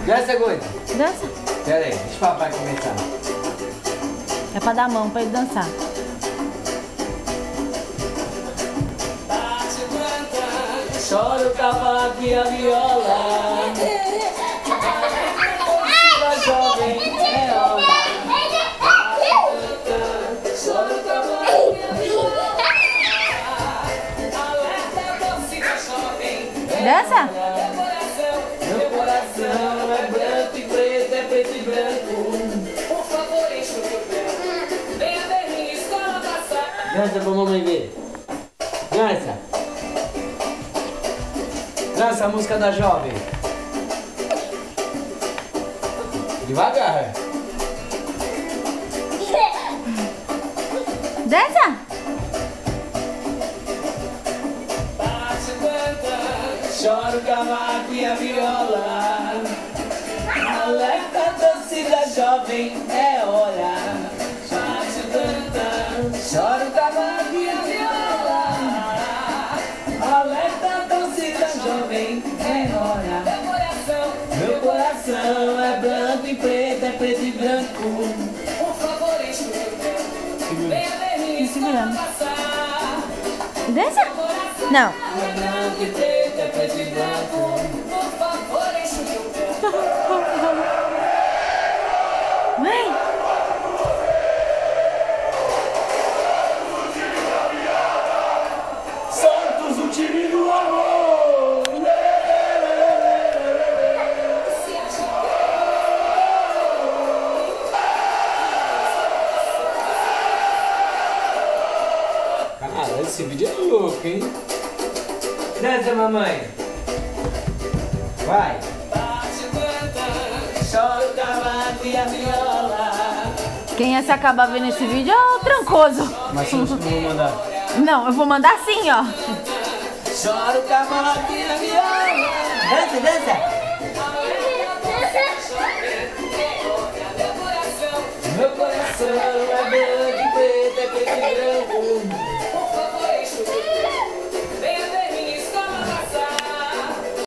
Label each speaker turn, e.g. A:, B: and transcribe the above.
A: Dança, Gude.
B: Dança.
A: Pera aí, deixa o papai começar.
B: É pra dar a mão pra ele dançar.
A: Chora o cavaco e a viola. A jovem é hora. Chora o cavaco e a viola.
B: Dança?
A: Meu coração é branco e preto, é preto e branco. Por favor, enche o teu pé. Venha ver minha escola passar. Dança pra mamãe ver. Dança. Dança a música da jovem. Devagar.
B: Dança?
A: Chora o cavaco e a viola. Alerta a torcida jovem, é hora. Bate o tantã. Chora o cavaco e a viola. Alerta a torcida jovem, é hora. Meu coração é branco e preto, é preto e branco. Por favor, enche o teu pé. Venha ver minha escola passar.
B: Dança? Não.
A: É branco e preto, é preto e branco. Por favor, enche o teu pé.
B: Mãe.
A: Santos, o time do amor. Cara, esse vídeo é louco, hein? Dança, mamãe. Vai. Chora o cavaco e a viola.
B: Quem ia se acabar vendo esse vídeo é o Trancoso.
A: Mas eu não vou mandar.
B: Não, eu vou mandar sim, ó.
A: Chora o cavaco e a viola.